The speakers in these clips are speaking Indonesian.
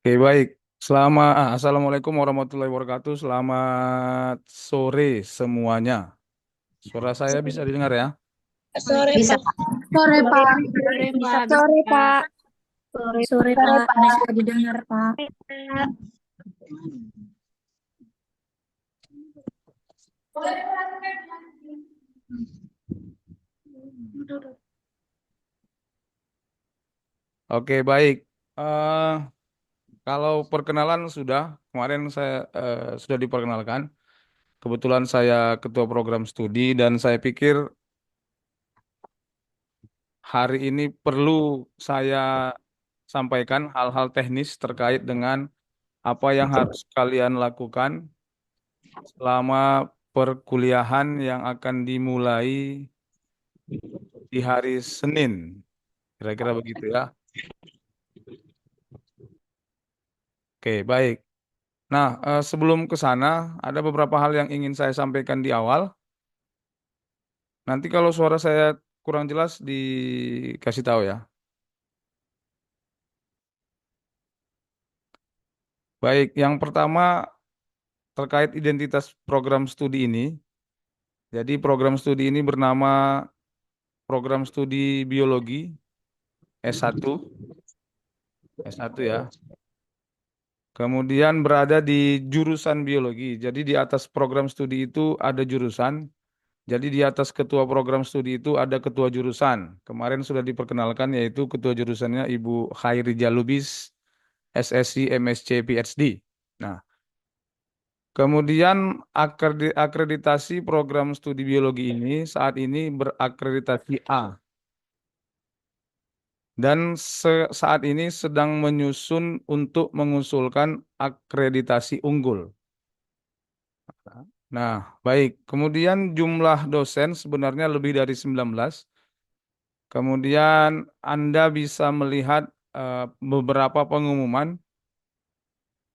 Oke, baik. Assalamualaikum warahmatullahi wabarakatuh. Selamat sore semuanya. Suara saya bisa didengar ya? Sore, Bisa, Pak. Pak. Sore Sore, Pak, sore, Bisa, Pak. Bisa, sore Pak. Pak, Sore, Sore, sore Pak. Pak. Bisa didengar, Pak. Pak. Oke, baik. Eh, Kalau perkenalan sudah, kemarin saya sudah diperkenalkan. Kebetulan saya ketua program studi dan saya pikir hari ini perlu saya sampaikan hal-hal teknis terkait dengan apa yang harus kalian lakukan selama perkuliahan yang akan dimulai di hari Senin. Kira-kira begitu ya. Oke, baik. Nah, sebelum ke sana, ada beberapa hal yang ingin saya sampaikan di awal. Nanti kalau suara saya kurang jelas, dikasih tahu ya. Baik, yang pertama terkait identitas program studi ini. Jadi program studi ini bernama Program Studi Biologi S1, S1 ya. Kemudian berada di jurusan biologi. Jadi di atas program studi itu ada jurusan. Jadi di atas ketua program studi itu ada ketua jurusan. Kemarin sudah diperkenalkan yaitu ketua jurusannya Ibu Khairi Jalubis, SSC, MSc, PhD. Nah, kemudian akreditasi program studi biologi ini saat ini berakreditasi A dan saat ini sedang menyusun untuk mengusulkan akreditasi unggul. Nah, baik. Kemudian jumlah dosen sebenarnya lebih dari 19. Kemudian Anda bisa melihat beberapa pengumuman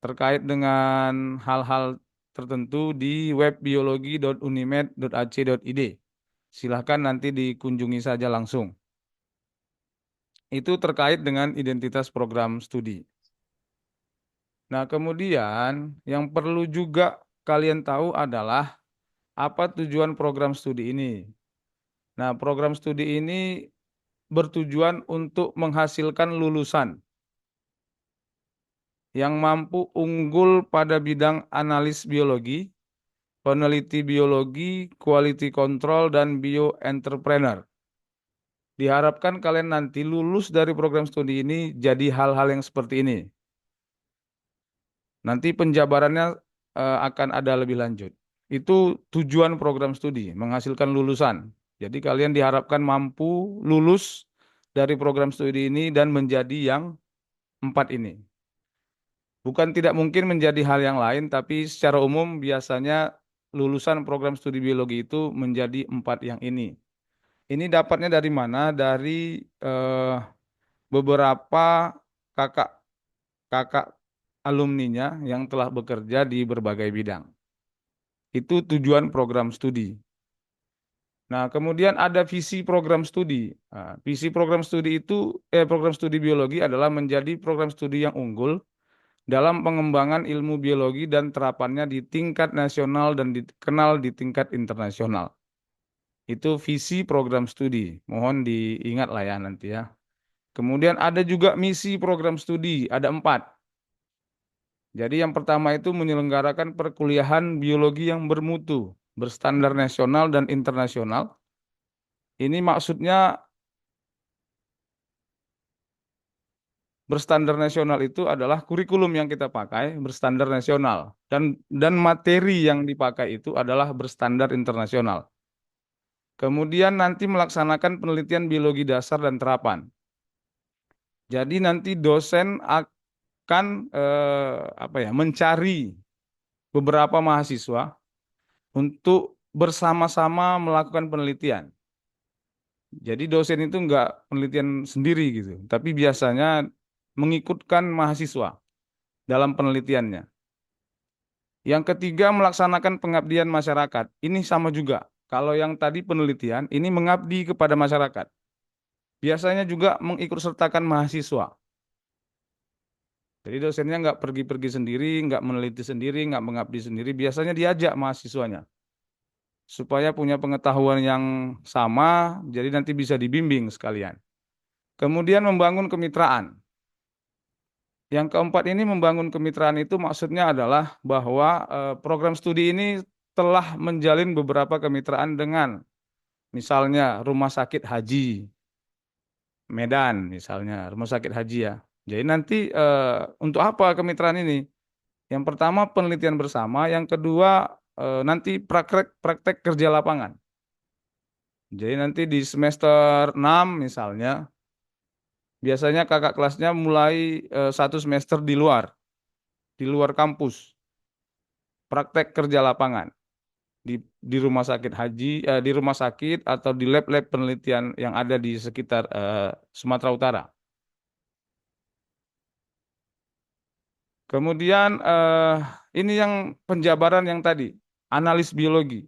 terkait dengan hal-hal tertentu di web biologi.unimed.ac.id. Silahkan nanti dikunjungi saja langsung. Itu terkait dengan identitas program studi. Nah, kemudian yang perlu juga kalian tahu adalah apa tujuan program studi ini. Nah, program studi ini bertujuan untuk menghasilkan lulusan yang mampu unggul pada bidang analis biologi, peneliti biologi, quality control, dan bioentrepreneur. Diharapkan kalian nanti lulus dari program studi ini jadi hal-hal yang seperti ini. Nanti penjabarannya akan ada lebih lanjut. Itu tujuan program studi, menghasilkan lulusan. Jadi kalian diharapkan mampu lulus dari program studi ini dan menjadi yang empat ini. Bukan tidak mungkin menjadi hal yang lain, tapi secara umum biasanya lulusan program studi biologi itu menjadi empat yang ini. Ini dapatnya dari mana? Dari eh, beberapa kakak kakak alumninya yang telah bekerja di berbagai bidang. Itu tujuan program studi. Nah, kemudian ada visi program studi. Nah, visi program studi itu, program studi biologi adalah menjadi program studi yang unggul dalam pengembangan ilmu biologi dan terapannya di tingkat nasional dan dikenal di tingkat internasional. Itu visi program studi. Mohon diingat lah ya nanti ya. Kemudian ada juga misi program studi, ada empat. Jadi yang pertama itu menyelenggarakan perkuliahan biologi yang bermutu, berstandar nasional dan internasional. Ini maksudnya berstandar nasional itu adalah kurikulum yang kita pakai berstandar nasional dan materi yang dipakai itu adalah berstandar internasional. Kemudian nanti melaksanakan penelitian biologi dasar dan terapan. Jadi nanti dosen akan apa ya mencari beberapa mahasiswa untuk bersama-sama melakukan penelitian. Jadi dosen itu enggak penelitian sendiri gitu, tapi biasanya mengikutkan mahasiswa dalam penelitiannya. Yang ketiga, melaksanakan pengabdian masyarakat. Ini sama juga. Kalau yang tadi penelitian, ini mengabdi kepada masyarakat. Biasanya juga mengikut sertakan mahasiswa. Jadi dosennya nggak pergi-pergi sendiri, nggak meneliti sendiri, nggak mengabdi sendiri. Biasanya diajak mahasiswanya supaya punya pengetahuan yang sama, jadi nanti bisa dibimbing sekalian. Kemudian membangun kemitraan. Yang keempat ini membangun kemitraan itu maksudnya adalah bahwa program studi ini telah menjalin beberapa kemitraan dengan misalnya Rumah Sakit Haji Medan, misalnya Rumah Sakit Haji ya. Jadi nanti untuk apa kemitraan ini? Yang pertama penelitian bersama, yang kedua nanti praktek praktek kerja lapangan. Jadi nanti di semester 6 misalnya, biasanya kakak kelasnya mulai satu semester di luar kampus, praktek kerja lapangan di rumah sakit haji, di rumah sakit atau di lab-lab penelitian yang ada di sekitar Sumatera Utara. Kemudian ini yang penjabaran yang tadi, analis biologi.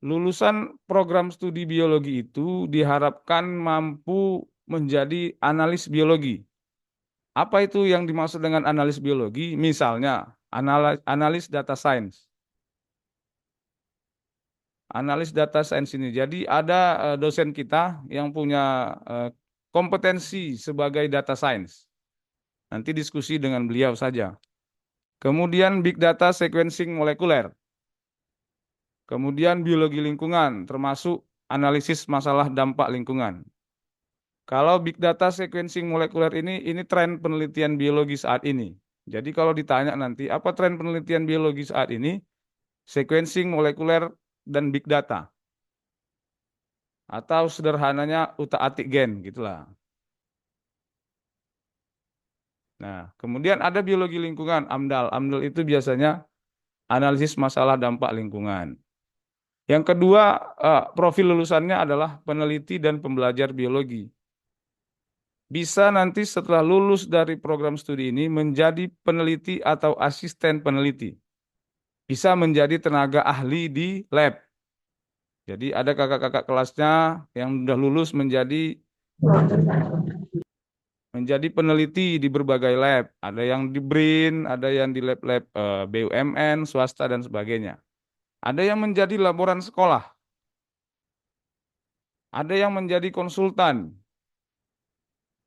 Lulusan program studi biologi itu diharapkan mampu menjadi analis biologi. Apa itu yang dimaksud dengan analis biologi? Misalnya, analis data science. Analis data science ini. Jadi ada dosen kita yang punya eh, kompetensi sebagai data science. Nanti diskusi dengan beliau saja. Kemudian big data sequencing molekuler. Kemudian biologi lingkungan, termasuk analisis masalah dampak lingkungan. Kalau big data sequencing molekuler ini tren penelitian biologi saat ini. Jadi kalau ditanya nanti apa tren penelitian biologi saat ini, sequencing molekuler dan big data. Atau sederhananya utak-atik gen gitulah. Nah, kemudian ada biologi lingkungan, AMDAL. AMDAL itu biasanya analisis masalah dampak lingkungan. Yang kedua, profil lulusannya adalah peneliti dan pembelajar biologi. Bisa nanti setelah lulus dari program studi ini menjadi peneliti atau asisten peneliti. Bisa menjadi tenaga ahli di lab. Jadi ada kakak-kakak kelasnya yang sudah lulus menjadi peneliti di berbagai lab. Ada yang di BRIN, ada yang di lab-lab BUMN, swasta, dan sebagainya. Ada yang menjadi laboran sekolah. Ada yang menjadi konsultan.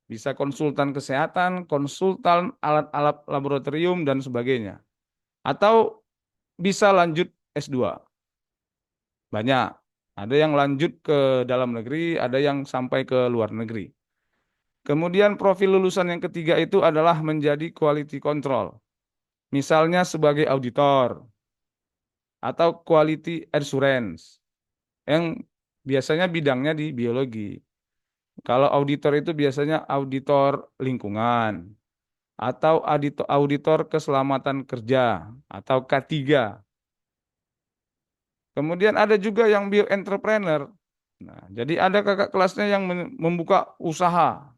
Bisa konsultan kesehatan, konsultan alat-alat laboratorium, dan sebagainya. Atau bisa lanjut S2. Banyak. Ada yang lanjut ke dalam negeri, ada yang sampai ke luar negeri. Kemudian profil lulusan yang ketiga itu adalah menjadi quality control. Misalnya sebagai auditor atau quality assurance yang biasanya bidangnya di biologi. Kalau auditor itu biasanya auditor lingkungan atau auditor keselamatan kerja atau K3. Kemudian ada juga yang bioentrepreneur. Nah, jadi ada kakak kelasnya yang membuka usaha.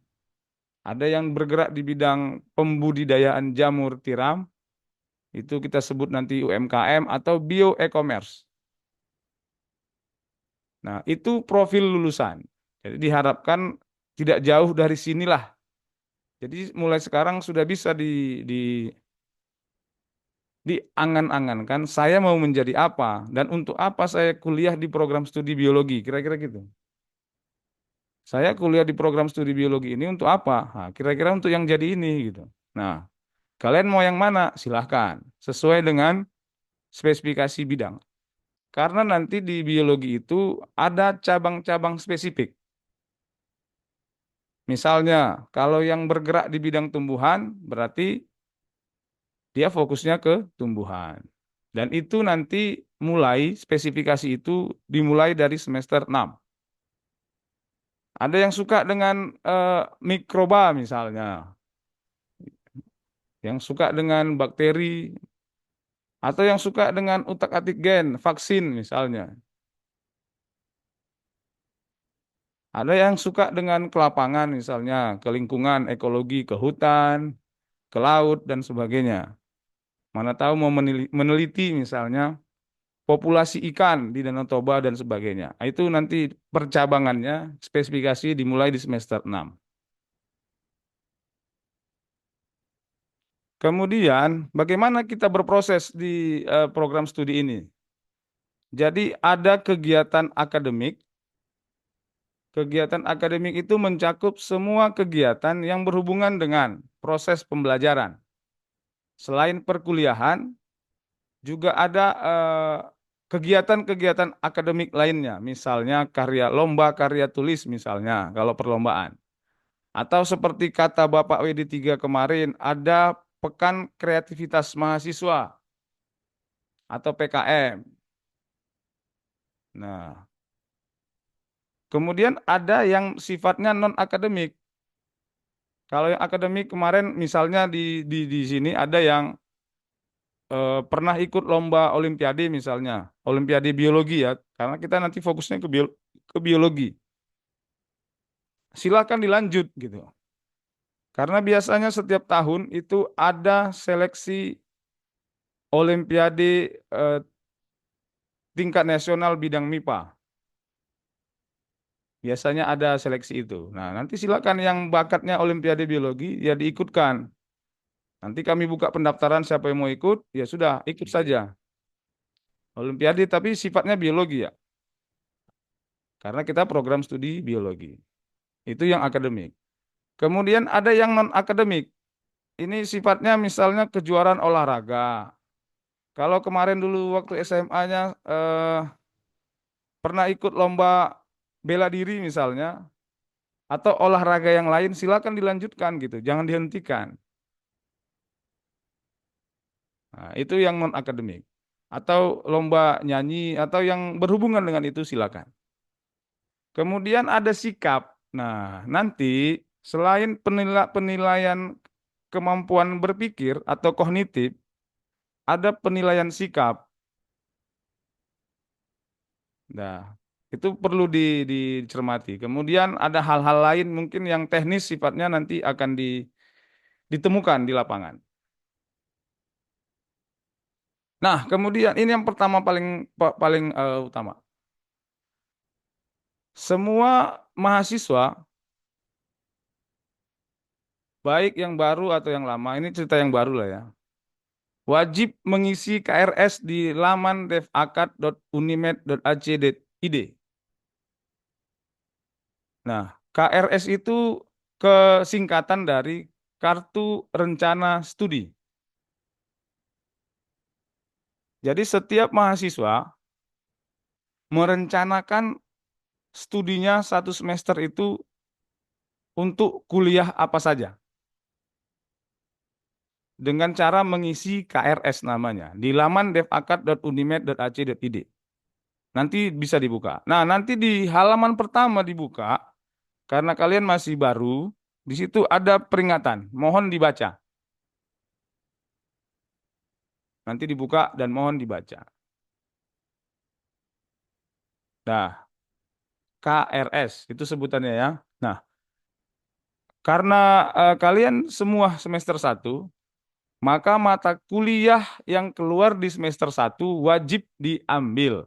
Ada yang bergerak di bidang pembudidayaan jamur tiram, itu kita sebut nanti UMKM atau bio e-commerce. Nah, itu profil lulusan. Jadi diharapkan tidak jauh dari sinilah. Jadi mulai sekarang sudah bisa di diangan-angankan saya mau menjadi apa dan untuk apa saya kuliah di program studi biologi, kira-kira gitu. Saya kuliah di program studi biologi ini untuk apa? Nah, kira-kira untuk yang jadi ini gitu. Nah, kalian mau yang mana? Silahkan. Sesuai dengan spesifikasi bidang. Karena nanti di biologi itu ada cabang-cabang spesifik. Misalnya, kalau yang bergerak di bidang tumbuhan, berarti dia fokusnya ke tumbuhan. Dan itu nanti mulai, spesifikasi itu dimulai dari semester 6. Ada yang suka dengan mikroba misalnya, yang suka dengan bakteri, atau yang suka dengan utak-atik gen, vaksin misalnya. Ada yang suka dengan kelapangan misalnya, ke lingkungan, ekologi, ke hutan, ke laut, dan sebagainya. Mana tahu mau meneliti misalnya populasi ikan di Danau Toba dan sebagainya. Itu nanti percabangannya, spesifikasi dimulai di semester 6. Kemudian, bagaimana kita berproses di program studi ini? Jadi, ada kegiatan akademik. Kegiatan akademik itu mencakup semua kegiatan yang berhubungan dengan proses pembelajaran. Selain perkuliahan, juga ada kegiatan-kegiatan akademik lainnya, misalnya lomba karya tulis misalnya, kalau perlombaan. Atau seperti kata Bapak WD3 kemarin, ada Pekan Kreativitas Mahasiswa atau PKM. Nah, kemudian ada yang sifatnya non-akademik. Kalau yang akademik kemarin misalnya di sini ada yang pernah ikut lomba olimpiade misalnya, olimpiade biologi ya, karena kita nanti fokusnya ke biologi. Silakan dilanjut gitu. Karena biasanya setiap tahun itu ada seleksi olimpiade tingkat nasional bidang MIPA. Biasanya ada seleksi itu. Nah, nanti silakan yang bakatnya olimpiade biologi ya diikutkan. Nanti kami buka pendaftaran siapa yang mau ikut, ya sudah ikut saja. Olimpiade tapi sifatnya biologi ya. Karena kita program studi biologi. Itu yang akademik. Kemudian ada yang non-akademik. Ini sifatnya misalnya kejuaraan olahraga. Kalau kemarin dulu waktu SMA-nya pernah ikut lomba bela diri misalnya, atau olahraga yang lain, silakan dilanjutkan gitu, jangan dihentikan. Nah, itu yang non-akademik. Atau lomba nyanyi, atau yang berhubungan dengan itu silakan. Kemudian ada sikap. Nah, nanti selain penilaian kemampuan berpikir atau kognitif, ada penilaian sikap. Nah, itu perlu dicermati. Kemudian ada hal-hal lain mungkin yang teknis sifatnya nanti akan ditemukan di lapangan. Nah, kemudian ini yang pertama paling utama. Semua mahasiswa, baik yang baru atau yang lama, ini cerita yang baru lah ya, wajib mengisi KRS di laman devakad.unimed.ac.id. Nah, KRS itu kesingkatan dari Kartu Rencana Studi. Jadi setiap mahasiswa merencanakan studinya satu semester itu untuk kuliah apa saja. Dengan cara mengisi KRS namanya di laman devakad.unimed.ac.id. Nanti bisa dibuka. Nah, nanti di halaman pertama dibuka, karena kalian masih baru, di situ ada peringatan, mohon dibaca. Nanti dibuka dan mohon dibaca. Nah, KRS itu sebutannya ya. Nah, karena kalian semua semester 1, maka mata kuliah yang keluar di semester 1 wajib diambil.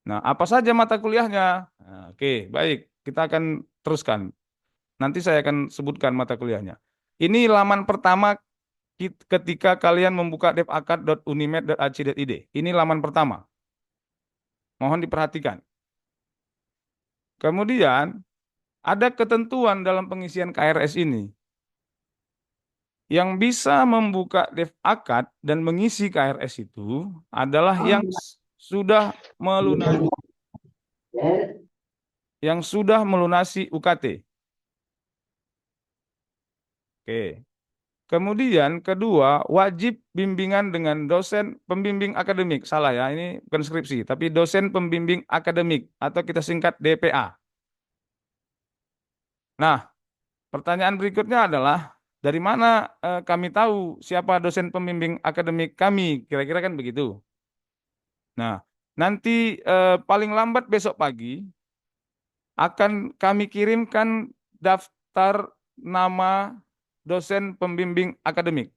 Nah, apa saja mata kuliahnya? Nah, oke, baik. Kita akan teruskan. Nanti saya akan sebutkan mata kuliahnya. Ini laman pertama ketika kalian membuka devakad.unimed.ac.id. Ini laman pertama. Mohon diperhatikan. Kemudian, ada ketentuan dalam pengisian KRS ini. Yang bisa membuka devakad dan mengisi KRS itu adalah sudah melunasi melunasi UKT. Oke. Kemudian kedua, wajib bimbingan dengan dosen pembimbing akademik. Salah ya, ini bukan skripsi, tapi dosen pembimbing akademik atau kita singkat DPA. Nah, pertanyaan berikutnya adalah dari mana kami tahu siapa dosen pembimbing akademik kami? Kira-kira kan begitu. Nah, nanti paling lambat besok pagi akan kami kirimkan daftar nama dosen pembimbing akademik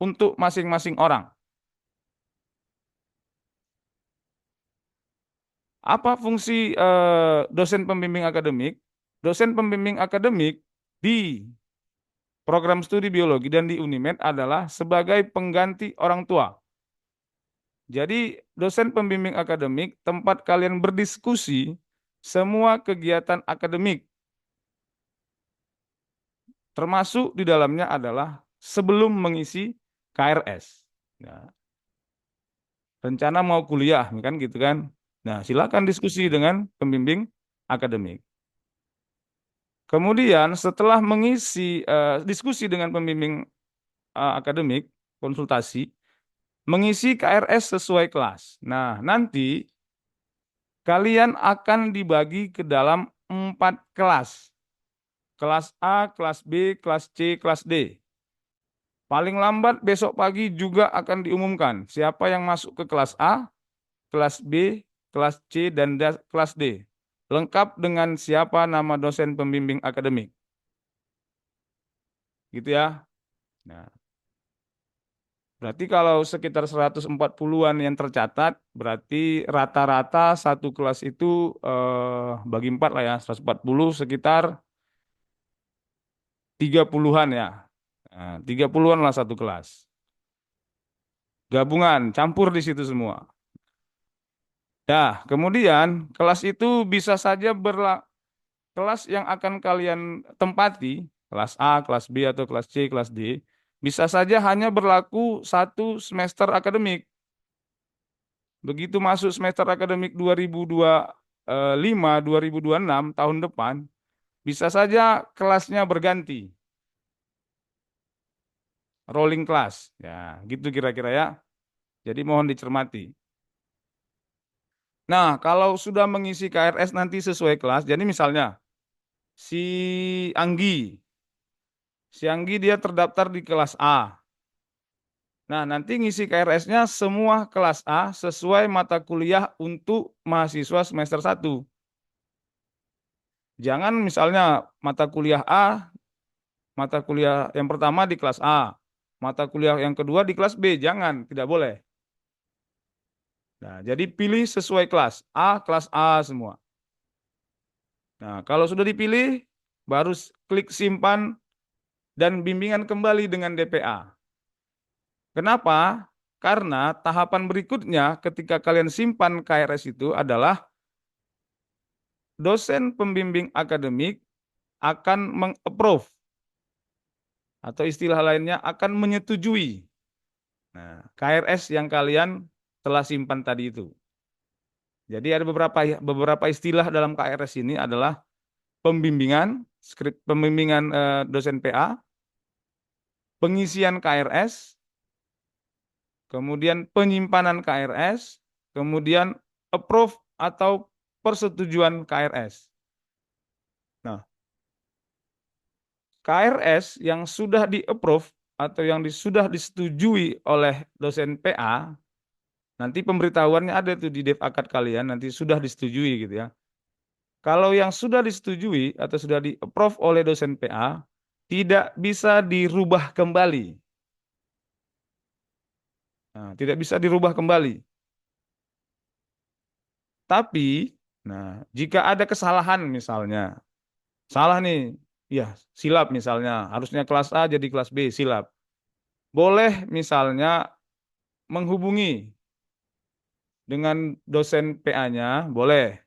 untuk masing-masing orang. Apa fungsi dosen pembimbing akademik? Dosen pembimbing akademik program studi biologi dan di Unimed adalah sebagai pengganti orang tua. Jadi dosen pembimbing akademik tempat kalian berdiskusi semua kegiatan akademik, termasuk di dalamnya adalah sebelum mengisi KRS. Nah, rencana mau kuliah, kan gitu kan. Nah, silakan diskusi dengan pembimbing akademik. Kemudian setelah mengisi diskusi dengan pembimbing akademik, konsultasi, mengisi KRS sesuai kelas. Nah, nanti kalian akan dibagi ke dalam 4 kelas. Kelas A, kelas B, kelas C, kelas D. Paling lambat besok pagi juga akan diumumkan siapa yang masuk ke kelas A, kelas B, kelas C, dan kelas D. Lengkap dengan siapa nama dosen pembimbing akademik. Gitu ya. Nah, berarti kalau sekitar 140-an yang tercatat, berarti rata-rata satu kelas itu bagi 4 lah ya, 140 sekitar 30-an ya. Nah, 30-an lah satu kelas. Gabungan, campur di situ semua. Nah, kemudian kelas itu bisa saja kelas yang akan kalian tempati, kelas A, kelas B, atau kelas C, kelas D, bisa saja hanya berlaku 1 semester akademik. Begitu masuk semester akademik 2025, 2026 tahun depan, bisa saja kelasnya berganti, rolling class. Ya, gitu kira-kira ya. Jadi mohon dicermati. Nah, kalau sudah mengisi KRS nanti sesuai kelas, jadi misalnya si Anggi, si Anggi dia terdaftar di kelas A. Nah, nanti ngisi KRS-nya semua kelas A sesuai mata kuliah untuk mahasiswa semester 1. Jangan misalnya mata kuliah A, mata kuliah yang pertama di kelas A, mata kuliah yang kedua di kelas B, jangan, tidak boleh. Nah, jadi pilih sesuai kelas A semua. Nah, kalau sudah dipilih, baru klik simpan dan bimbingan kembali dengan DPA. Kenapa? Karena tahapan berikutnya ketika kalian simpan KRS itu adalah dosen pembimbing akademik akan meng-approve atau istilah lainnya akan menyetujui. Nah, KRS yang kalian telah simpan tadi itu. Jadi ada beberapa istilah dalam KRS ini adalah pembimbingan, skrip pembimbingan dosen PA, pengisian KRS, kemudian penyimpanan KRS, kemudian approve atau persetujuan KRS. Nah, KRS yang sudah di-approve atau yang sudah disetujui oleh dosen PA, nanti pemberitahuannya ada tuh di Dev Akad kalian, nanti sudah disetujui gitu ya. Kalau yang sudah disetujui atau sudah di-approve oleh dosen PA, tidak bisa dirubah kembali. Nah, tidak bisa dirubah kembali. Tapi, nah, jika ada kesalahan misalnya, salah nih, ya silap misalnya, harusnya kelas A jadi kelas B, silap. Boleh misalnya menghubungi dengan dosen PA-nya, boleh.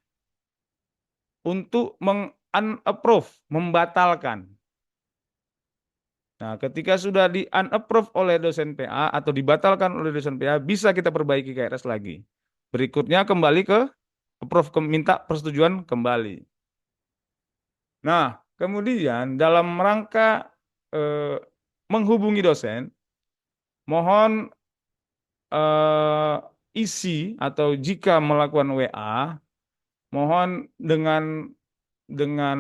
Untuk meng-unapprove, membatalkan. Nah, ketika sudah di-unapprove oleh dosen PA atau dibatalkan oleh dosen PA, bisa kita perbaiki KRS lagi. Berikutnya kembali ke approve, minta persetujuan kembali. Nah, kemudian dalam rangka menghubungi dosen, mohon isi atau jika melakukan WA, mohon dengan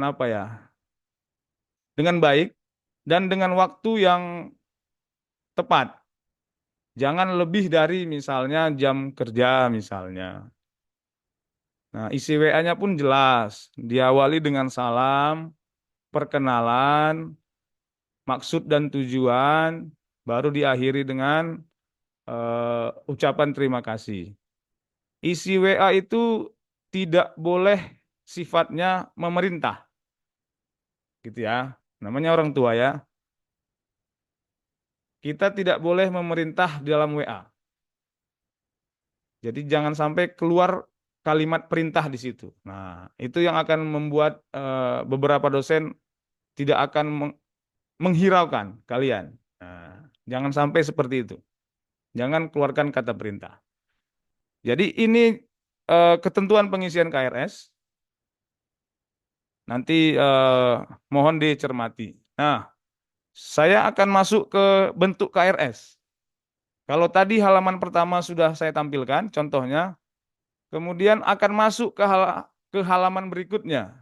apa ya? Dengan baik dan dengan waktu yang tepat. Jangan lebih dari misalnya jam kerja misalnya. Nah, isi WA-nya pun jelas. Diawali dengan salam, perkenalan, maksud dan tujuan, baru diakhiri dengan ucapan terima kasih. Isi WA itu tidak boleh sifatnya memerintah. Gitu ya. Namanya orang tua ya. kita tidak boleh memerintah di dalam WA. Jadi jangan sampai keluar kalimat perintah di situ. Nah, itu yang akan membuat beberapa dosen tidak akan menghiraukan kalian. Nah, jangan sampai seperti itu. Jangan keluarkan kata perintah. Jadi ini ketentuan pengisian KRS. Nanti mohon dicermati. Nah, saya akan masuk ke bentuk KRS. Kalau tadi halaman pertama sudah saya tampilkan, contohnya, kemudian akan masuk ke halaman berikutnya.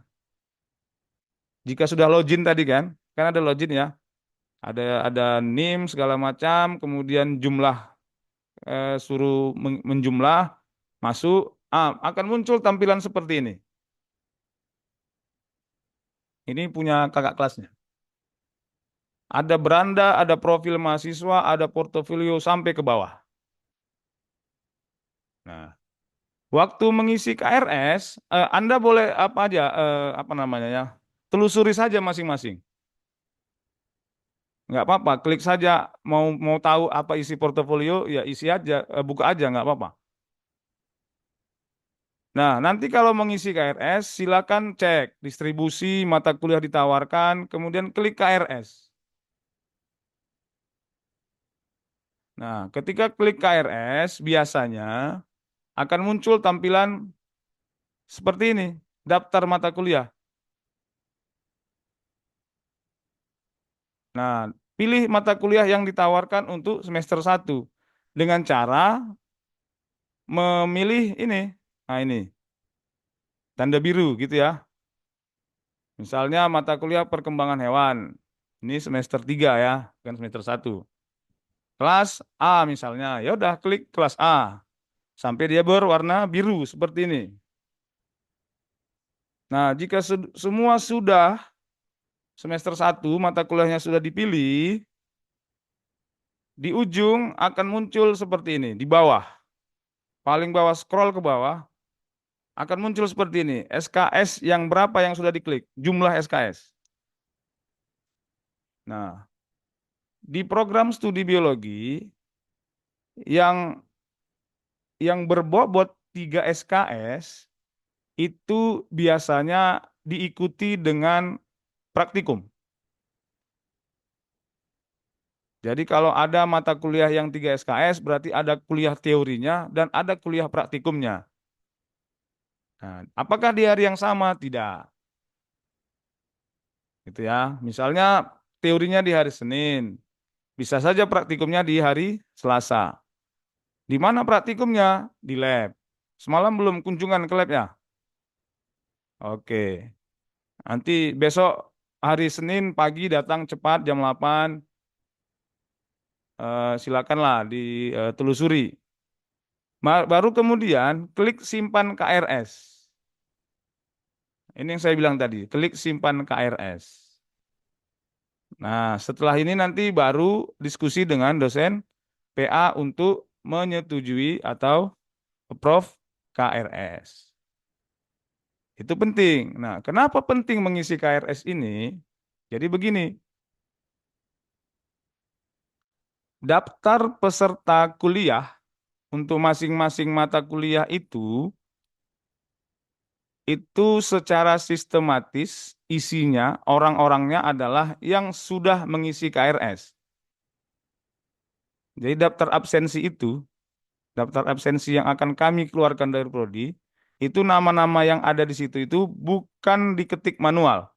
Jika sudah login tadi kan ada login ya, ada NIM segala macam, kemudian jumlah suruh menjumlah, masuk, akan muncul tampilan seperti ini. Ini punya kakak kelasnya. Ada beranda, ada profil mahasiswa, ada portofolio sampai ke bawah. Nah, waktu mengisi KRS, Anda boleh apa aja, apa namanya ya, telusuri saja masing-masing. Nggak apa-apa, klik saja. Mau tahu apa isi portofolio, ya isi aja, buka aja, nggak apa-apa. Nah, nanti kalau mengisi KRS, silakan cek distribusi mata kuliah ditawarkan, kemudian klik KRS. Nah, ketika klik KRS, biasanya akan muncul tampilan seperti ini, daftar mata kuliah. Nah, pilih mata kuliah yang ditawarkan untuk semester 1 dengan cara memilih ini. Nah, ini tanda biru gitu ya. Misalnya mata kuliah perkembangan hewan. Ini semester 3 ya, bukan semester 1. Kelas A misalnya. Ya udah klik kelas A sampai dia berwarna biru seperti ini. Nah, jika semua sudah semester 1 mata kuliahnya sudah dipilih, di ujung akan muncul seperti ini, di bawah. Paling bawah scroll ke bawah akan muncul seperti ini. SKS yang berapa yang sudah diklik? Jumlah SKS. Nah, di program studi biologi yang berbobot 3 SKS itu biasanya diikuti dengan praktikum. Jadi kalau ada mata kuliah yang 3 SKS berarti ada kuliah teorinya dan ada kuliah praktikumnya. Nah, apakah di hari yang sama? Tidak. Gitu ya. Misalnya teorinya di hari Senin, bisa saja praktikumnya di hari Selasa. Di mana praktikumnya? Di lab. Semalam belum kunjungan ke lab ya? Oke. Nanti besok hari Senin pagi datang cepat jam 8. Silakanlah ditelusuri. Baru kemudian klik simpan KRS. Ini yang saya bilang tadi, klik simpan KRS. Nah, setelah ini nanti baru diskusi dengan dosen PA untuk menyetujui atau approve KRS. Itu penting. Nah, kenapa penting mengisi KRS ini? Jadi begini, daftar peserta kuliah untuk masing-masing mata kuliah itu secara sistematis isinya orang-orangnya adalah yang sudah mengisi KRS. Jadi daftar absensi yang akan kami keluarkan dari prodi, itu nama-nama yang ada di situ itu bukan diketik manual,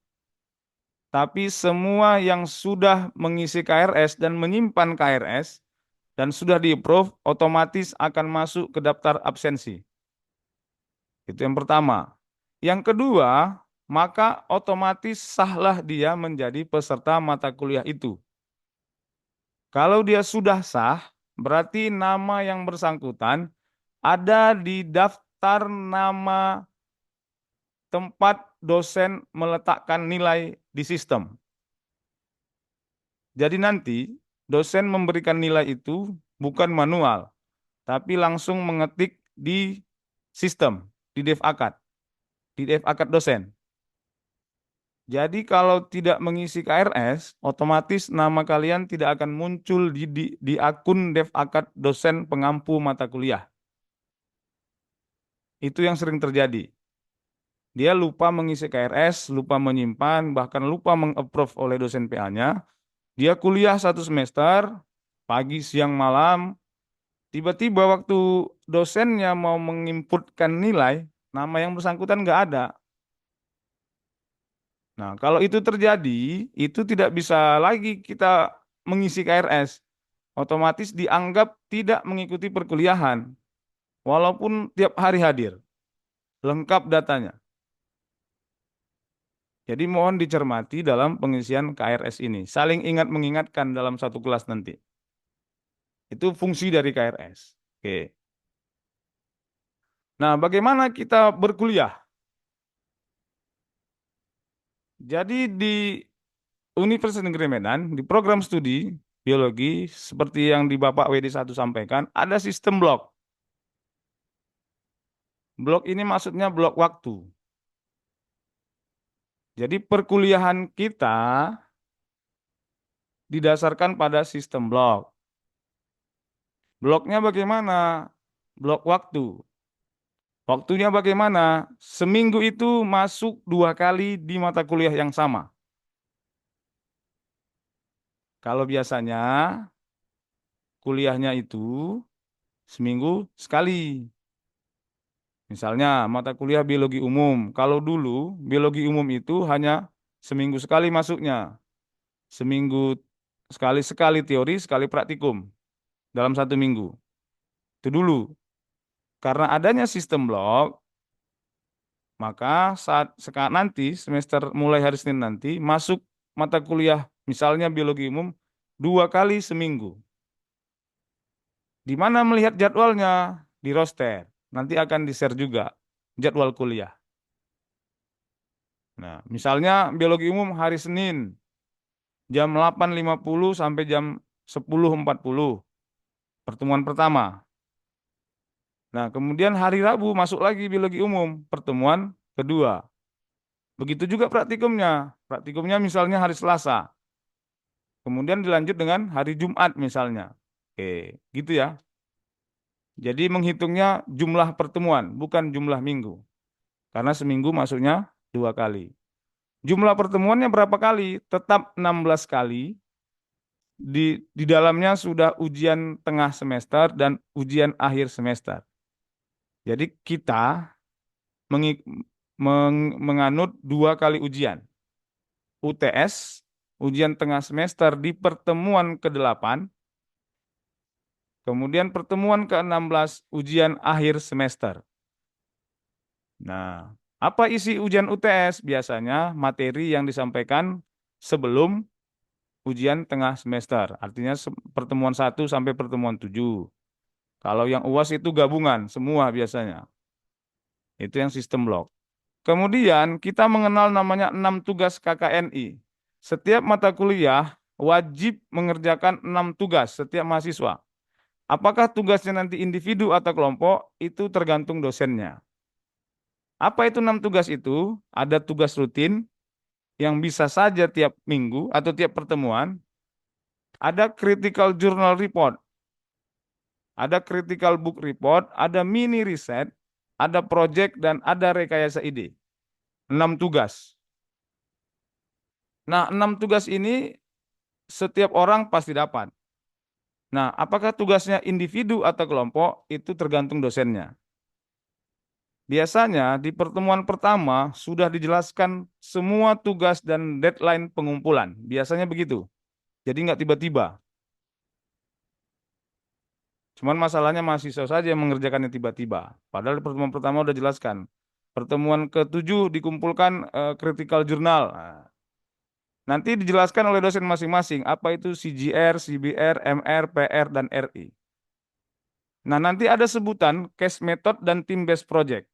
tapi semua yang sudah mengisi KRS dan menyimpan KRS dan sudah di-approve otomatis akan masuk ke daftar absensi. Itu yang pertama. Yang kedua, maka otomatis sahlah dia menjadi peserta mata kuliah itu. Kalau dia sudah sah, berarti nama yang bersangkutan ada di daftar nama tempat dosen meletakkan nilai di sistem. Jadi nanti dosen memberikan nilai itu bukan manual, tapi langsung mengetik di sistem, di Dev Akad dosen. Jadi kalau tidak mengisi KRS, otomatis nama kalian tidak akan muncul di akun Dev Akad dosen pengampu mata kuliah. Itu yang sering terjadi. Dia lupa mengisi KRS, lupa menyimpan, bahkan lupa meng-approve oleh dosen PA-nya. Dia kuliah 1 semester, pagi, siang, malam. Tiba-tiba waktu dosennya mau menginputkan nilai, nama yang bersangkutan nggak ada. Nah, kalau itu terjadi, itu tidak bisa lagi kita mengisi KRS. Otomatis dianggap tidak mengikuti perkuliahan, walaupun tiap hari hadir, lengkap datanya. Jadi mohon dicermati dalam pengisian KRS ini. Saling ingat mengingatkan dalam satu kelas nanti. Itu fungsi dari KRS. Oke. Nah, bagaimana kita berkuliah? Jadi di Universitas Negeri Medan, di program studi biologi, seperti yang di Bapak WD1 sampaikan, ada sistem blok. Blok ini maksudnya blok waktu. Jadi perkuliahan kita didasarkan pada sistem blok. Bloknya bagaimana? Blok waktu. Waktunya bagaimana? Seminggu itu masuk 2 kali di mata kuliah yang sama. Kalau biasanya kuliahnya itu seminggu sekali. Misalnya mata kuliah biologi umum. Kalau dulu biologi umum itu hanya seminggu sekali masuknya. Seminggu sekali sekali teori, sekali praktikum dalam 1 minggu. Itu dulu. Karena adanya sistem blok, maka saat sekarang nanti semester mulai hari Senin nanti masuk mata kuliah misalnya biologi umum 2 kali seminggu. Di mana melihat jadwalnya di roster. Nanti akan di-share juga jadwal kuliah. Nah, misalnya biologi umum hari Senin jam 8.50 sampai jam 10.40 pertemuan pertama. Nah, kemudian hari Rabu masuk lagi biologi umum pertemuan kedua. Begitu juga praktikumnya. Praktikumnya misalnya hari Selasa. Kemudian dilanjut dengan hari Jumat misalnya. Oke, gitu ya. Jadi menghitungnya jumlah pertemuan, bukan jumlah minggu. Karena seminggu masuknya 2 kali. Jumlah pertemuannya berapa kali? Tetap 16 kali. Di dalamnya sudah ujian tengah semester dan ujian akhir semester. Jadi kita menganut 2 kali ujian. UTS, ujian tengah semester di pertemuan ke-8, kemudian pertemuan ke-16, ujian akhir semester. Nah, apa isi ujian UTS? Biasanya materi yang disampaikan sebelum ujian tengah semester. Artinya pertemuan 1 sampai pertemuan 7. Kalau yang UAS itu gabungan semua biasanya. Itu yang sistem blok. Kemudian kita mengenal namanya 6 tugas KKNI. Setiap mata kuliah wajib mengerjakan 6 tugas setiap mahasiswa. Apakah tugasnya nanti individu atau kelompok? Itu tergantung dosennya. Apa itu 6 tugas itu? Ada tugas rutin yang bisa saja tiap minggu atau tiap pertemuan. Ada critical journal report, ada critical book report, ada mini riset, ada project, dan ada rekayasa ide. 6 tugas. Nah, 6 tugas ini setiap orang pasti dapat. Nah, apakah tugasnya individu atau kelompok? Itu tergantung dosennya. Biasanya di pertemuan pertama sudah dijelaskan semua tugas dan deadline pengumpulan. Biasanya begitu. Jadi nggak tiba-tiba. Cuman masalahnya mahasiswa saja yang mengerjakannya tiba-tiba. Padahal di pertemuan pertama udah jelaskan. Pertemuan ke-7 dikumpulkan critical journal. Nah, nanti dijelaskan oleh dosen masing-masing apa itu CGR, CBR, MR, PR, dan RI. Nah, nanti ada sebutan case method dan team based project.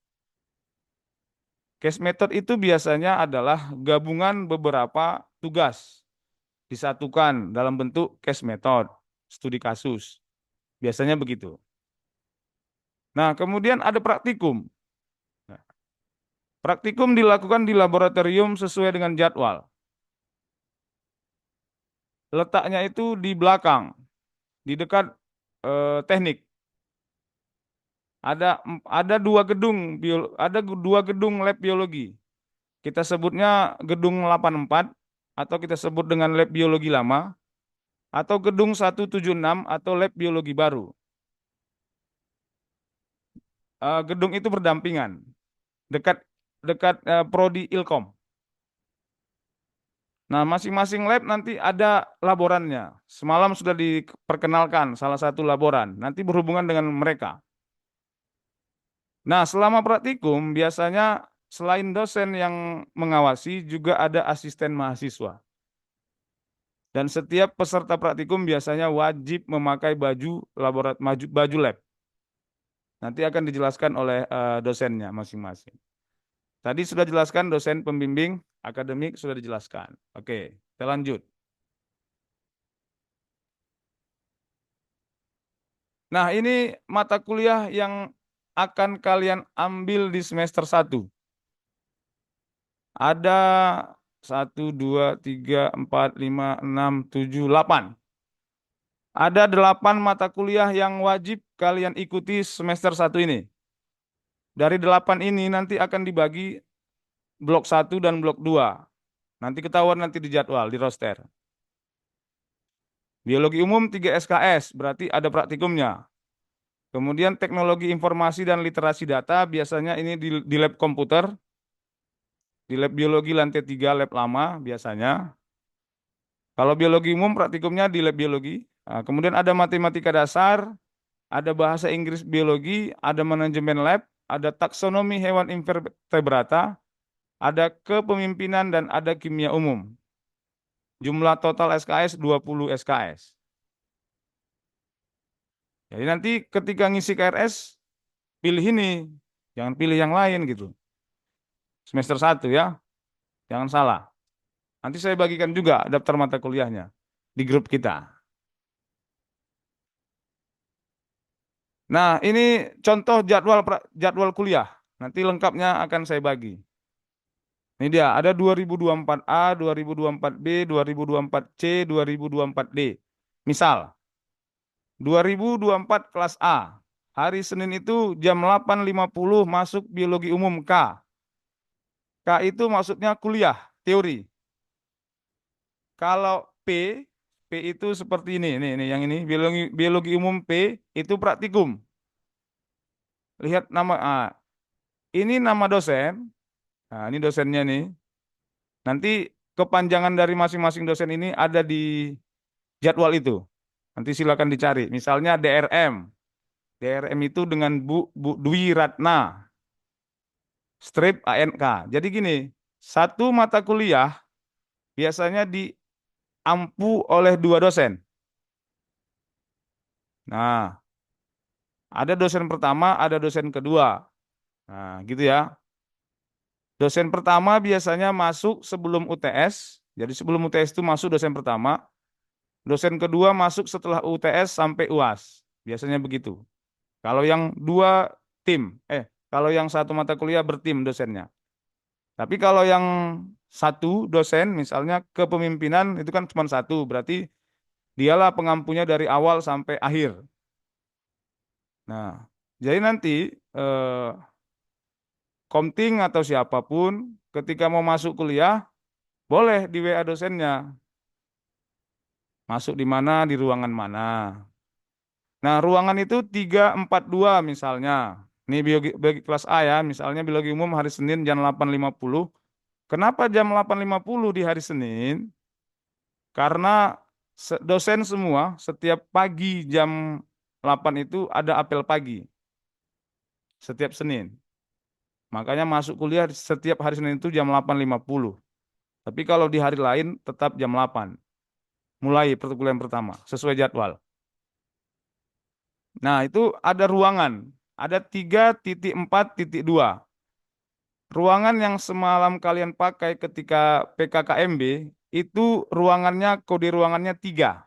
Case method itu biasanya adalah gabungan beberapa tugas disatukan dalam bentuk case method, studi kasus. Biasanya begitu. Nah, kemudian ada praktikum. Praktikum dilakukan di laboratorium sesuai dengan jadwal. Letaknya itu di belakang, di dekat teknik. Ada dua gedung lab biologi. Kita sebutnya gedung 84 atau kita sebut dengan lab biologi lama atau gedung 176 atau lab biologi baru. Gedung itu berdampingan dekat dekat prodi Ilkom. Nah, masing-masing lab nanti ada laborannya. Semalam sudah diperkenalkan salah satu laboran. Nanti berhubungan dengan mereka. Nah, selama praktikum biasanya selain dosen yang mengawasi juga ada asisten mahasiswa. Dan setiap peserta praktikum biasanya wajib memakai baju lab. Nanti akan dijelaskan oleh dosennya masing-masing. Tadi sudah jelaskan dosen pembimbing akademik sudah dijelaskan. Oke, kita lanjut. Nah, ini mata kuliah yang akan kalian ambil di semester 1. Ada 1, 2, 3, 4, 5, 6, 7, 8. Ada 8 mata kuliah yang wajib kalian ikuti semester 1 ini. Dari 8 ini nanti akan dibagi blok 1 dan blok 2. Nanti ketahuan nanti di jadwal, di roster. Biologi umum 3 SKS, berarti ada praktikumnya. Kemudian teknologi informasi dan literasi data, biasanya ini di lab komputer. Di lab biologi lantai 3 lab lama biasanya. Kalau biologi umum praktikumnya di lab biologi. Nah, kemudian ada matematika dasar, ada bahasa Inggris biologi, ada manajemen lab, ada taksonomi hewan invertebrata, ada kepemimpinan dan ada kimia umum. Jumlah total SKS 20 SKS. Jadi nanti ketika ngisi KRS, pilih ini, jangan pilih yang lain gitu. Semester 1 ya, jangan salah. Nanti saya bagikan juga daftar mata kuliahnya di grup kita. Nah, ini contoh jadwal kuliah. Nanti lengkapnya akan saya bagi. Ini dia, ada 2024A, 2024B, 2024C, 2024D. Misal, 2024 kelas A. Hari Senin itu jam 8.50 masuk biologi umum K. K itu maksudnya kuliah, teori. Kalau P itu seperti ini yang ini biologi umum P itu praktikum. Lihat nama ini nama dosen. Nah, ini dosennya nih. Nanti kepanjangan dari masing-masing dosen ini ada di jadwal itu. Nanti silakan dicari. Misalnya DRM. DRM itu dengan Bu Dwi Ratna. Strip ANK. Jadi gini, satu mata kuliah biasanya diampu oleh 2 dosen. Nah, ada dosen pertama, ada dosen kedua. Nah, gitu ya. Dosen pertama biasanya masuk sebelum UTS. Jadi sebelum UTS itu masuk dosen pertama. Dosen kedua masuk setelah UTS sampai UAS. Biasanya begitu. Kalau yang dua tim, kalau yang satu mata kuliah bertim dosennya. Tapi kalau yang satu dosen, misalnya kepemimpinan itu kan cuma satu, berarti dialah pengampunya dari awal sampai akhir. Nah, jadi nanti eh, Komting atau siapapun ketika mau masuk kuliah boleh di WA dosennya. Masuk di mana, di ruangan mana. Nah, ruangan itu 342 misalnya. Ini biologi kelas A ya, misalnya biologi umum hari Senin jam 8.50. Kenapa jam 8.50 di hari Senin? Karena dosen semua setiap pagi jam 8 itu ada apel pagi. Setiap Senin. Makanya masuk kuliah setiap hari Senin itu jam 8.50. Tapi kalau di hari lain tetap jam 8. Mulai perkuliahan pertama, sesuai jadwal. Nah, itu ada ruangan. Ada 3.4.2. Ruangan yang semalam kalian pakai ketika PKKMB, itu ruangannya, kode ruangannya 3.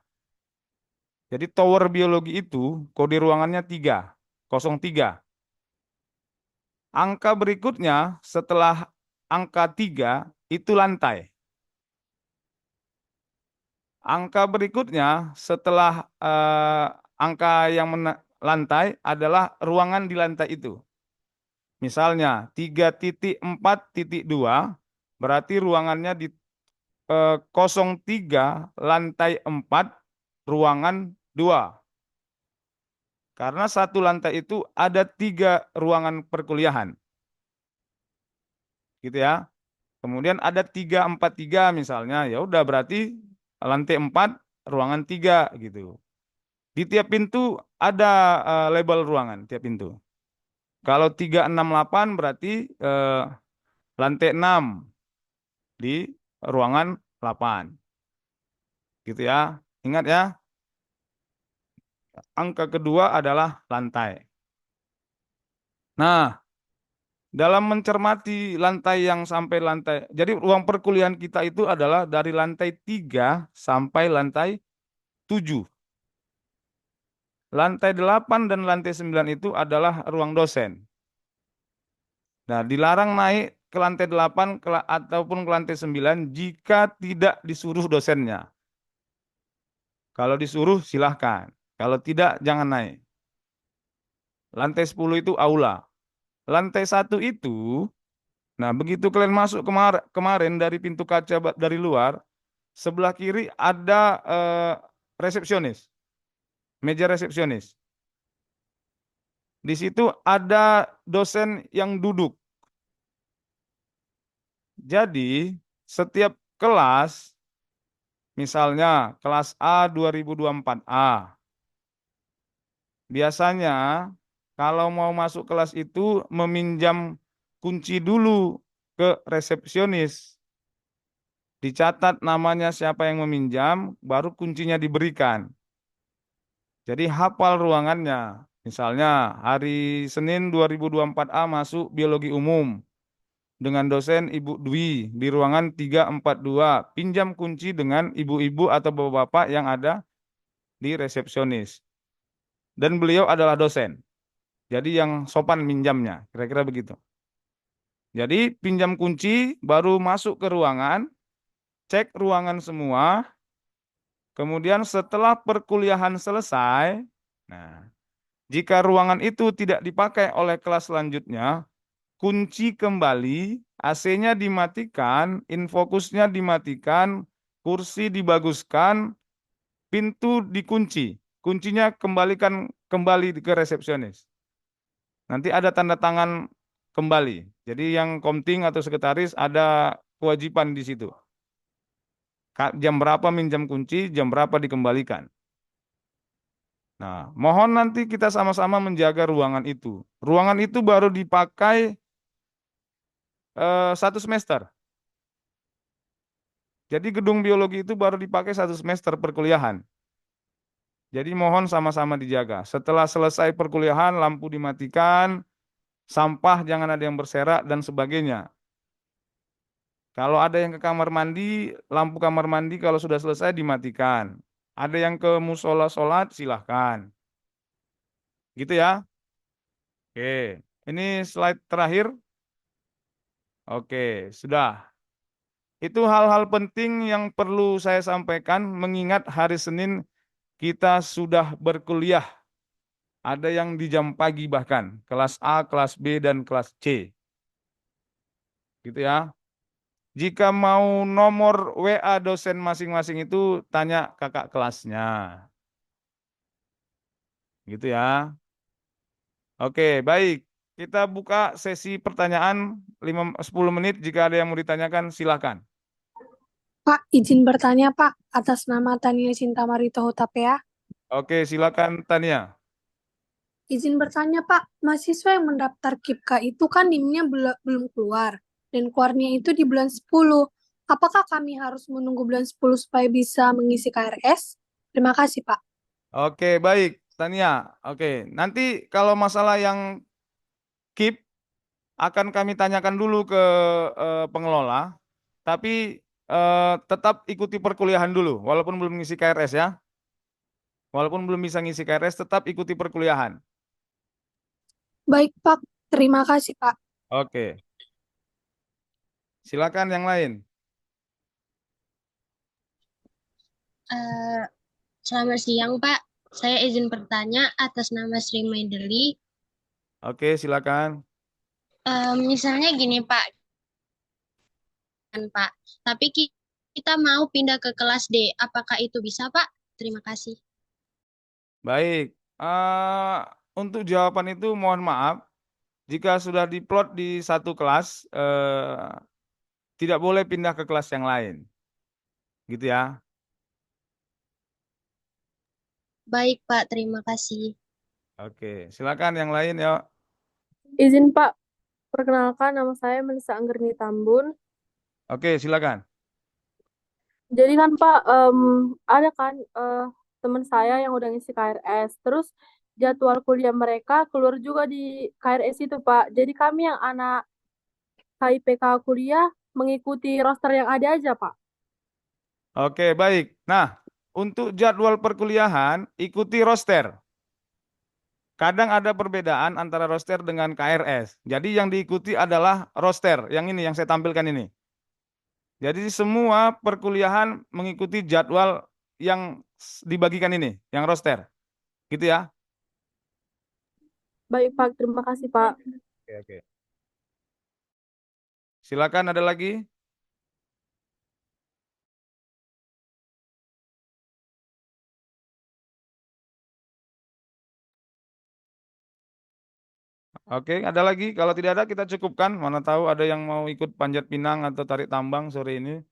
Jadi tower biologi itu kode ruangannya 3, 03. Angka berikutnya setelah angka 3 itu lantai. Angka berikutnya setelah angka yang lantai adalah ruangan di lantai itu. Misalnya 3.4.2 berarti ruangannya di 03 lantai 4 ruangan 2. Karena satu lantai itu ada 3 ruangan perkuliahan. Gitu ya. Kemudian ada 343 misalnya, ya udah berarti lantai 4 ruangan 3 gitu. Di tiap pintu ada label ruangan tiap pintu. Kalau 368 berarti lantai 6 di ruangan 8. Gitu ya. Ingat ya, angka kedua adalah lantai. Nah, dalam mencermati lantai yang sampai lantai, jadi ruang perkuliahan kita itu adalah dari lantai 3 sampai lantai 7. Lantai 8 dan lantai 9 itu adalah ruang dosen. Nah, dilarang naik ke lantai 8 ataupun ke lantai 9 jika tidak disuruh dosennya. Kalau disuruh silahkan. Kalau tidak jangan naik. Lantai 10 itu aula. Lantai 1 itu, nah begitu kalian masuk kemarin dari pintu kaca dari luar, sebelah kiri ada resepsionis, meja resepsionis. Di situ ada dosen yang duduk. Jadi, setiap kelas, misalnya kelas A 2024A, biasanya kalau mau masuk kelas itu meminjam kunci dulu ke resepsionis. Dicatat namanya siapa yang meminjam, baru kuncinya diberikan. Jadi hafal ruangannya. Misalnya hari Senin 2024A masuk biologi umum dengan dosen Ibu Dwi di ruangan 342. Pinjam kunci dengan ibu-ibu atau bapak-bapak yang ada di resepsionis. Dan beliau adalah dosen. Jadi yang sopan minjamnya, kira-kira begitu. Jadi pinjam kunci, baru masuk ke ruangan, cek ruangan semua, kemudian setelah perkuliahan selesai, nah, jika ruangan itu tidak dipakai oleh kelas selanjutnya, kunci kembali, AC-nya dimatikan, infokusnya dimatikan, kursi dibaguskan, pintu dikunci. Kuncinya kembalikan kembali ke resepsionis. Nanti ada tanda tangan kembali. Jadi yang komting atau sekretaris ada kewajiban di situ. Jam berapa minjam kunci, jam berapa dikembalikan. Nah, mohon nanti kita sama-sama menjaga ruangan itu. Ruangan itu baru dipakai 1 semester. Jadi gedung biologi itu baru dipakai 1 semester perkuliahan. Jadi mohon sama-sama dijaga. Setelah selesai perkuliahan, lampu dimatikan, sampah jangan ada yang berserak dan sebagainya. Kalau ada yang ke kamar mandi, lampu kamar mandi kalau sudah selesai dimatikan. Ada yang ke musola sholat, silahkan. Gitu ya. Oke, ini slide terakhir. Oke, sudah. Itu hal-hal penting yang perlu saya sampaikan mengingat hari Senin kita sudah berkuliah. Ada yang di jam pagi bahkan, kelas A, kelas B, dan kelas C. Gitu ya. Jika mau nomor WA dosen masing-masing itu tanya kakak kelasnya. Gitu ya. Oke, baik. Kita buka sesi pertanyaan 10 menit. Jika ada yang mau ditanyakan, silakan. Pak, izin bertanya Pak, atas nama Tania Cintamari Tohutapea. Oke, silakan Tania. Izin bertanya Pak, mahasiswa yang mendaftar KIPKA itu kan NIM-nya belum keluar, dan keluarnya itu di bulan 10. Apakah kami harus menunggu bulan 10 supaya bisa mengisi KRS? Terima kasih Pak. Oke, baik, Tania. Oke, nanti kalau masalah yang keep akan kami tanyakan dulu ke pengelola, tapi tetap ikuti perkuliahan dulu, walaupun belum ngisi KRS ya. Walaupun belum bisa ngisi KRS, tetap ikuti perkuliahan. Baik Pak, Terima kasih, Pak. Oke, silakan yang lain. Eh, Selamat siang, Pak. Saya izin bertanya atas nama Sri Maideli. Oke, silakan. Misalnya gini, Pak, kan, Pak. Tapi kita mau pindah ke kelas D. Apakah itu bisa, Pak? Terima kasih. Baik. Eh, untuk jawaban itu mohon maaf. Jika sudah diplot di satu kelas, tidak boleh pindah ke kelas yang lain. Gitu ya. Baik, Pak. Terima kasih. Oke, silakan yang lain ya. Izin Pak, perkenalkan nama saya Melisa Anggerni Tambun. Oke, silakan. Jadi kan Pak, ada kan teman saya yang udah ngisi KRS, terus jadwal kuliah mereka keluar juga di KRS itu Pak. Jadi kami yang anak KIPK kuliah mengikuti roster yang ada aja Pak. Oke, baik. Nah, untuk jadwal perkuliahan ikuti roster. Kadang ada perbedaan antara roster dengan KRS. Jadi yang diikuti adalah roster. Yang ini yang saya tampilkan ini. Jadi semua perkuliahan mengikuti jadwal yang dibagikan ini, yang roster. Gitu ya. Baik Pak, terima kasih Pak. Oke, oke. Silakan ada lagi. Oke, ada lagi. Kalau tidak ada kita cukupkan. Mana tahu ada yang mau ikut panjat pinang atau tarik tambang sore ini.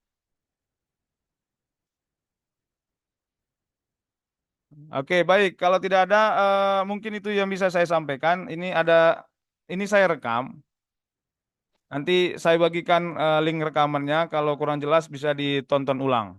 Oke, baik. Kalau tidak ada, mungkin itu yang bisa saya sampaikan. Ini saya rekam. Nanti saya bagikan link rekamannya. Kalau kurang jelas bisa ditonton ulang.